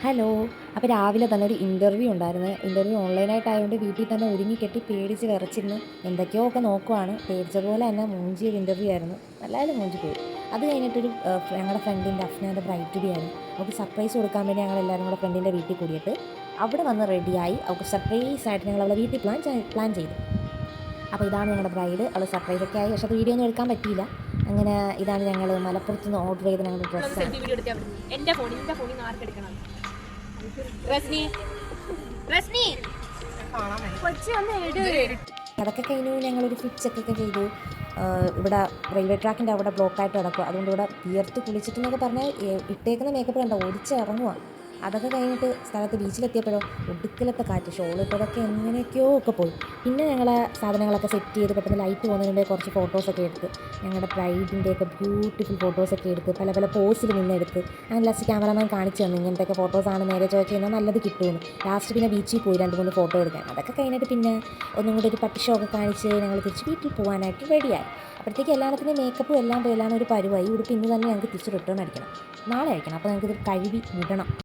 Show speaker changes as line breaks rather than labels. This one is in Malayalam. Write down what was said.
ഹലോ. അപ്പോൾ രാവിലെ തന്നെ ഒരു ഇൻ്റർവ്യൂ ഉണ്ടായിരുന്നു. ഇൻ്റർവ്യൂ ഓൺലൈനായിട്ടായതുകൊണ്ട് വീട്ടിൽ തന്നെ ഒരുങ്ങി കെട്ടി പേടിച്ച് വിറച്ചിരുന്ന് എന്തൊക്കെയോ ഒക്കെ നോക്കുവാണ്. പേടിച്ചതുപോലെ തന്നെ മൂഞ്ചി ഒരു ഇൻ്റർവ്യൂ ആയിരുന്നു. നല്ലതായാലും മൂഞ്ചി പോയി. അത് കഴിഞ്ഞിട്ടൊരു ഞങ്ങളുടെ ഫ്രണ്ടിൻ്റെ അഫ്നാൻ്റെ ബ്രൈഡ് ടു ബി ആയിരുന്നു. അവൾക്ക് സർപ്രൈസ് കൊടുക്കാൻ വേണ്ടി ഞങ്ങളെല്ലാവരും കൂടെ ഫ്രണ്ടിൻ്റെ വീട്ടിൽ കൂടിയിട്ട് അവിടെ വന്ന് റെഡിയായി. അവൾക്ക് സർപ്രൈസായിട്ട് ഞങ്ങൾ അവളെ വീട്ടിൽ പ്ലാൻ ചെയ്തു. അപ്പോൾ ഇതാണ് ഞങ്ങളുടെ ബ്രൈഡ്. അവൾ സർപ്രൈസൊക്കെ ആയി. പക്ഷേ അത് വീഡിയോ ഒന്നും എടുക്കാൻ പറ്റിയില്ല. അങ്ങനെ ഇതാണ് ഞങ്ങൾ മലപ്പുറത്ത് നിന്ന് ഓർഡർ ചെയ്ത് ഞങ്ങളുടെ ഡ്രസ്സാണ്. അതൊക്കെ കഴിഞ്ഞു. ഞങ്ങളൊരു ഫിറ്റ് ചെക്കൊക്കെ ചെയ്തു. ഇവിടെ റെയിൽവേ ട്രാക്കിൻ്റെ അവിടെ ബ്ലോക്കായിട്ട് കിടക്കുക. അതുകൊണ്ട് ഇവിടെ വിയർത്ത് കുളിച്ചിട്ടെന്നൊക്കെ പറഞ്ഞാൽ ഇട്ടേക്കുന്ന മേക്കപ്പ് കണ്ടോ ഓടിച്ച് ഇറങ്ങുക. അതൊക്കെ കഴിഞ്ഞിട്ട് സ്ഥലത്ത് ബീച്ചിലെത്തിയപ്പോഴോ ഒടുക്കലത്തെ കാറ്റ്, ഷോളിട്ടതൊക്കെ എങ്ങനെയൊക്കെയോ ഒക്കെ പോയി. പിന്നെ ഞങ്ങൾ സാധനങ്ങളൊക്കെ സെറ്റ് ചെയ്ത് പെട്ടെന്ന് ലൈറ്റ് പോകുന്നതിന് മുമ്പേ കുറച്ച് ഫോട്ടോസൊക്കെ എടുത്ത് ഞങ്ങളുടെ ബ്രൈഡിൻ്റെയൊക്കെ ബ്യൂട്ടിഫുൾ ഫോട്ടോസൊക്കെ എടുത്ത് പല പല പോസിൽ നിന്നെടുത്ത് അങ്ങനെ ലാസ്റ്റ് ക്യാമറമാൻ കാണിച്ചു തന്നു ഇങ്ങനത്തെയൊക്കെ ഫോട്ടോസാണ് നേരെ ചോദിച്ചു കഴിഞ്ഞാൽ നല്ലത് കിട്ടുമെന്ന്. ലാസ്റ്റ് പിന്നെ ബീച്ചിൽ പോയി 2-3 ഫോട്ടോ എടുക്കാൻ. അതൊക്കെ കഴിഞ്ഞിട്ട് പിന്നെ ഒന്നും കൂടി ഒരു പട്ടി ഷോ ഒക്കെ കാണിച്ച് ഞങ്ങൾ തിരിച്ച് വീട്ടിൽ പോകാനായിട്ട് റെഡിയായി. അപ്പോഴത്തേക്ക് എല്ലാത്തിനും മേക്കപ്പും എല്ലാം പോയി. എല്ലാം ഒരു പരുവായി. ഉടുപ്പ് ഇന്ന് തന്നെ ഞങ്ങൾക്ക് തിരിച്ച് റിട്ടേൺ അടിക്കണം. നാളെ അടിക്കണം. അപ്പോൾ ഞങ്ങൾക്കിത് കഴുകി വിടണം.